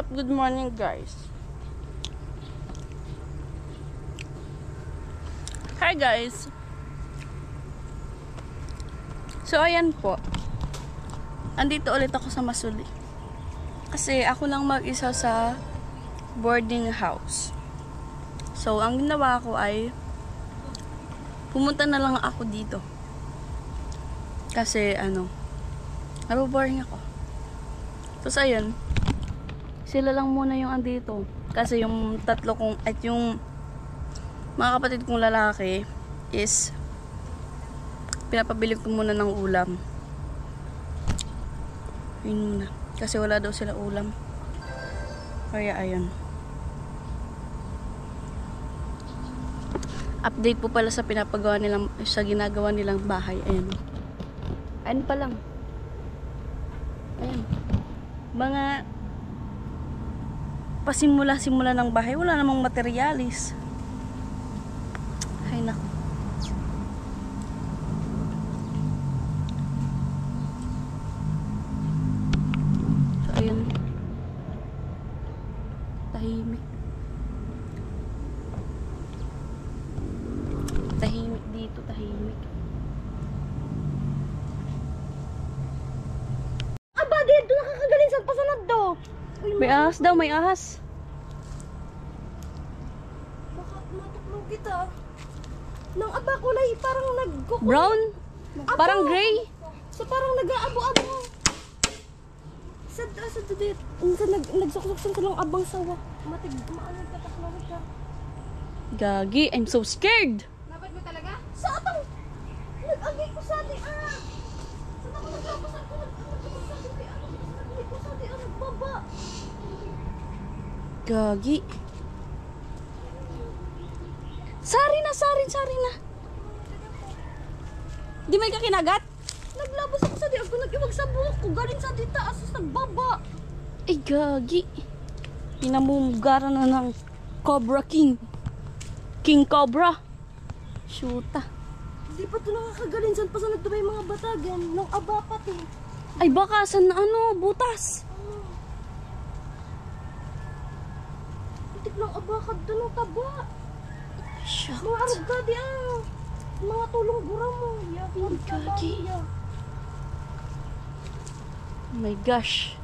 up? Good morning, guys. Hi, guys. So, ayan po. Andito ulit ako sa Masuli. Kasi ako lang mag-isa sa boarding house. So, ang ginawa ko ay pumunta na lang ako dito. Kasi, naboboring ako. Tapos, ayun. Sila lang muna yung andito. Kasi yung tatlo kong, at yung mga kapatid kong lalaki is pinapabili ko muna ng ulam. Yun muna. Kasi wala daw sila ulam. Kaya, ayun. Update po pala sa pinapagawa nilang, sa ginagawa nilang bahay. Ayun. Ayun pa lang. Ayun. Mga pasimula-simula ng bahay. Wala namang materialis. Ay, naku. So, ayun. Tahimik. Tahimik dito, tahimik. Aba, dito nakakagaling sa pasanad do. May ahas daw, may ahas. Baka matuklog kita. Nang aba kulay, parang nag-cook. Brown? Parang gray? So parang nag-aabo-abo. Sa dudit. Nagsuksuksan ka ng abang sawa. Maano ka, taklawit ka. Gagi, I'm so scared. Napad mo talaga? Sa atang nag-agay ko sa di ah. Sa ako naglabasan ko nag-agay sa di ah. Nag-agay ko sa di ah. Nagbaba. Gagi. Sari na. Di may kakinagat? Naglabas ako sa di ako nag-iwag sa buhok ko. Galing sa di taas nagbaba. Ay, gagi. Pinamumugaran na ng Cobra King. King Cobra. Shoota. Di pa ito nakakagaling. Saan pa sa nagtumay mga batagan? Nang aba pati. Ay, baka saan na butas. Itik lang aba ka doon ang taba. Shoot. Mga arog ka di ah. Mga tulong gura mo. Ay, gagi. Oh my gosh.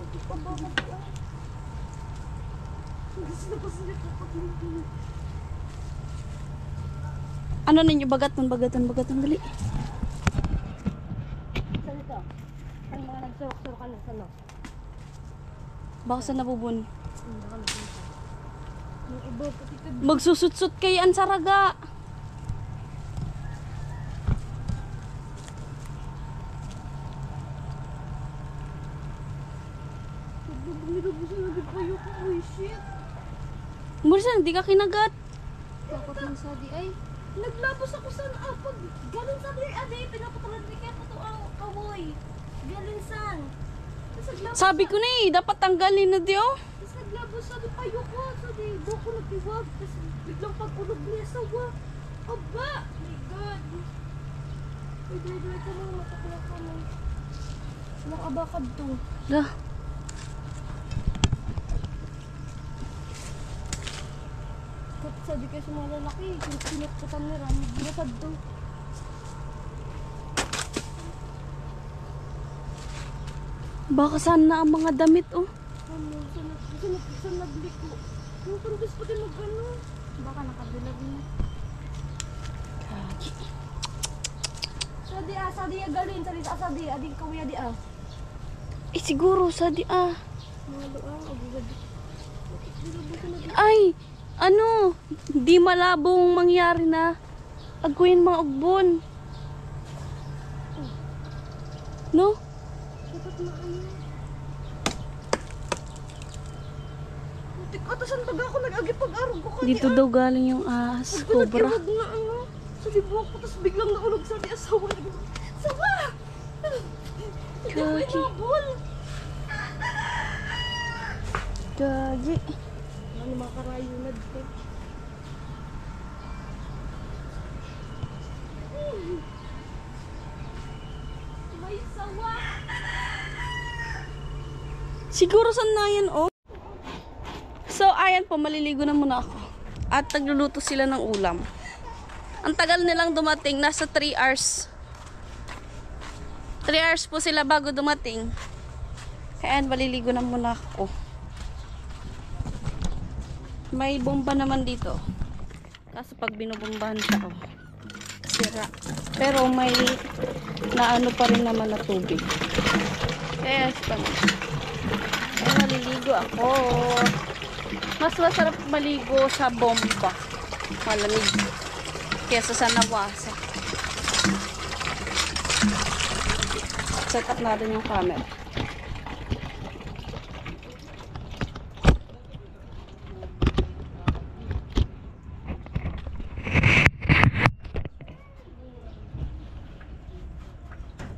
Itik pa ba ka di ah. Gusto na kasi niya kapag-intinit. Ano ninyo? Bagatan. Dali. Saan ito? Ang mga nagsurok-surok ka na sa no? Baka saan nabubun. Yung iba pati ka. Magsusut-sut kay ang saraga. Nilabusan na di pa yung uy shit. Murisan, di ka kinagat. Bakit man sa di ay? Naglabas ako sa pag galing sa di aday pinapatalad ni kaya pato ang kawoy. Galing san? Sabi ko na dapat tanggalin na diyo. Tapos naglabas sa di payo ko sa di buko nagtiwag. Tapos biglang pag-ulog niya sa wa. Aba! My God! Uy, dry ka lang matakla ka mo. Nakabakad to. Lah. Kapag sabi kayo sa mga lalaki, kinutkutan nila, binasad to. Baka saan na ang mga damit Ano, saan nagliko? Yung kundis pa din mag-ano. Baka nakabilag na. Gagi. Sadi galin, sadi, ading kawiya di ah. Eh siguro sa di Mga doang, agugad. Ay, di malabong mangyari na agwin mga ugbon. No? Dapat maano. Tik atasan taga ako nag-agi pag-arog ko kanya. Dito daw galing yung ahas, cobra. Nag-iwag na ano. Sa libuwak ko, tapos biglang naulog sa di asawa. Sawa! Gagi. Inabol! Gagi. Ano mga karayunad ko? May sawa! Siguro saan na yan, oh. So, ayan po, maliligo na muna ako. At nagluluto sila ng ulam. Ang tagal nilang dumating, nasa 3 hours. 3 hours po sila bago dumating. Kaya maliligo na muna ako. May bomba naman dito. Kaso pag binubombahan siya, oh, sira. Pero may naano pa rin naman na tubig. Kaya maliligo ako. Mas masarap maligo sa bomba. Malamig. Kesa sa nawasa. Set up natin yung camera.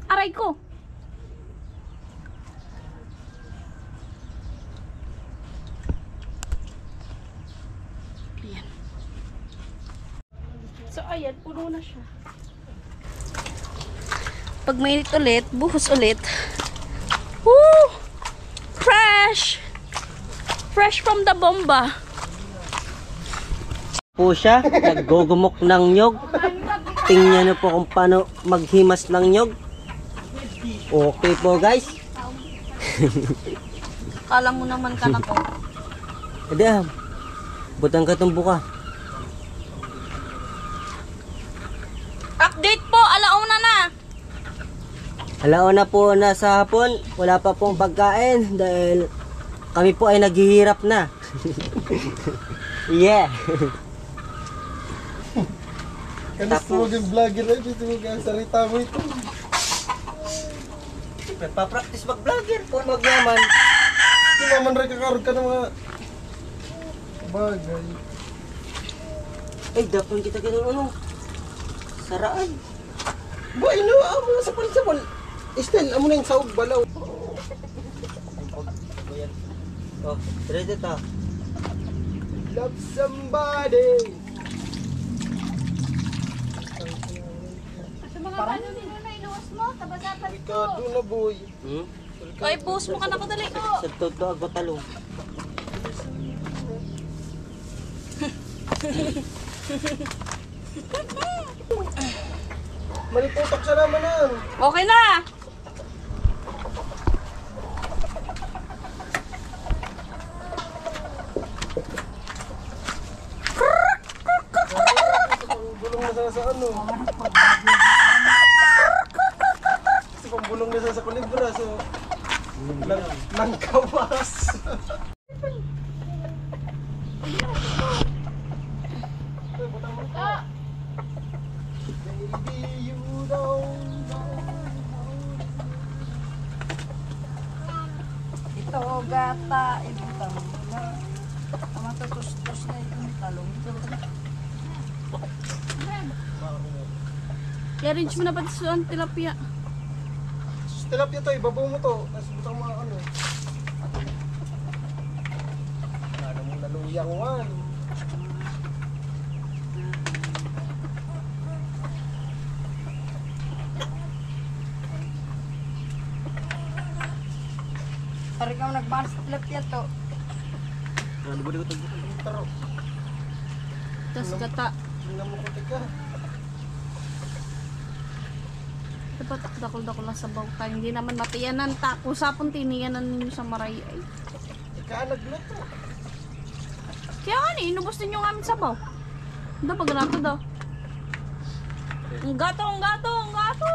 Aray ko! Ayan. So, ayan. Puno na siya. Pag mainit ulit, buhos ulit. Woo! Fresh! Fresh from the bomba. Po siya, naggugumok ng nyog. Tingnan niyo po kung paano maghimas ng nyog. Okay po guys. Kala mo naman ka na to. Edi butang ka itong buka. Update po! Alauna na! Alauna po na sa hapon. Wala pa pong pagkain dahil kami po ay naghihirap na. Yeah. Kanis mo yung vlogger na dito mo kaya salita mo ito. Nagpa-practice mag-vlogger po magyaman. Di naman rin kakarog ka ng mga bagay. Ay, dapat kita ano. Saraan. Ba, ino, amo na sapal-sapal. Estel, amo na yung saog balaw. Oh, ready ta. Love somebody. Sa mga paano nino na inuwas mo, tabasapan ko. Ricardo na boy. Ay, post mo ka na kadali. Sa todo agwa talong. Maliputok siya naman na. Okay na! Pambulong na sana sa ano. Kasi pambulong na sana sa kulibra. So, langkawas. Baby, you don't know. Ito, gata. Ibutang mo na. Ang matutustos na itong talong. I-arrange mo na ba sa tilapia? Tilapia to, ibabaw mo to. Tapos butang mga ano. Ano mo naluyang wan. Pari ka nagbalas sa tilapia to. Taro. Tapos gata. Tingnan mo kutik ka. Dapat dakol-dakol na sa bawta. Hindi naman matiyanan ta. Kung sapon tiniyanan ninyo sa maray ay. Ika nagluto. Kaya nga ni, inubos ninyo ang aming sabaw. Hindi, pag nato daw. Ang gato, ang gato, ang gato!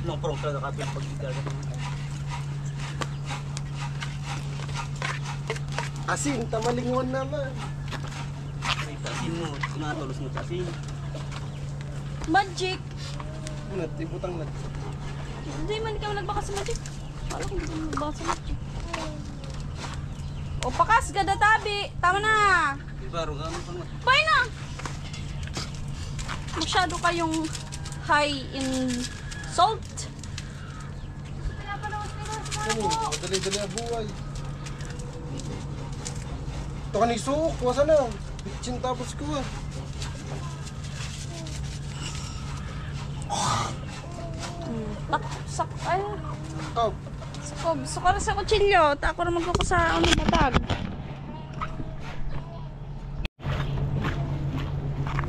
Nung parang talaga kapil pag-igaga. Asin, tamalingon naman. Ay, tasin mo. Sinatolos mo tasin. Magic! Nat, ibutang nat. Hindi man ikaw nagbaka sa magic. Wala kung hindi nagbaka sa magic. O, pakas, gada tabi. Tama na. Baro gamit pa nga. Pay na. Masyado kayong high in salt. Ano, madali-dali ang buhay. Ito, Ito ka ni suok, wasa na. Bitchin tapos ko ah. Sak, ay, Ikaw. sakob. Sukar sa kutsilyo. Tako na magkukusa, matag.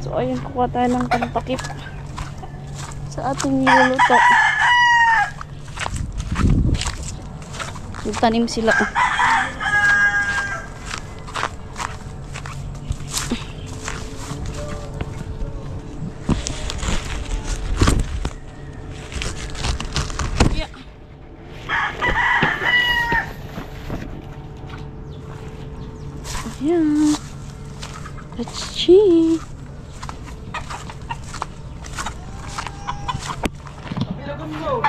So, ayun, kukuha tayo ng pantakip sa ating niluluto. Tanim sila. Yeah. Ayan. Let's see. Bilagon mo.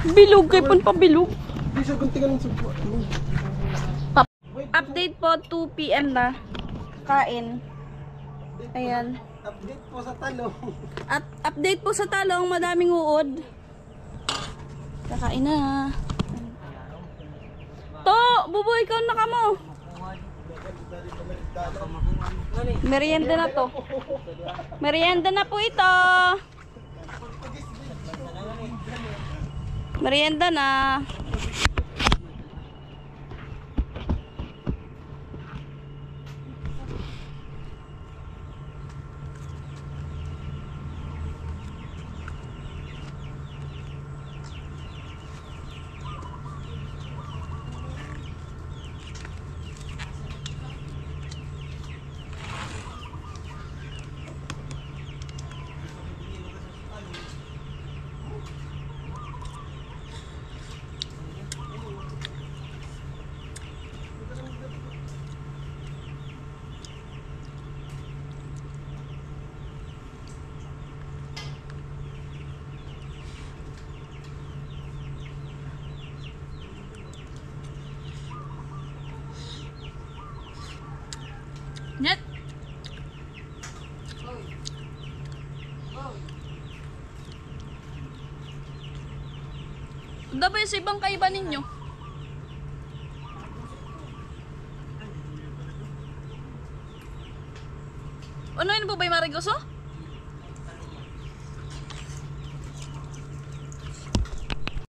Bilog, kay pan pabilog. Di siya guntingan sa Update po, 2 PM na. Kain. Ayan. Update po sa talong. At update po sa talong, madaming uod. Kakain na. To, buboy, ikaw na ka mo. Merienda na to. Merienda na po ito. Merienda na. Net. Dapat sa ibang kaiba ninyo. Ano yun po ba yung marigoso?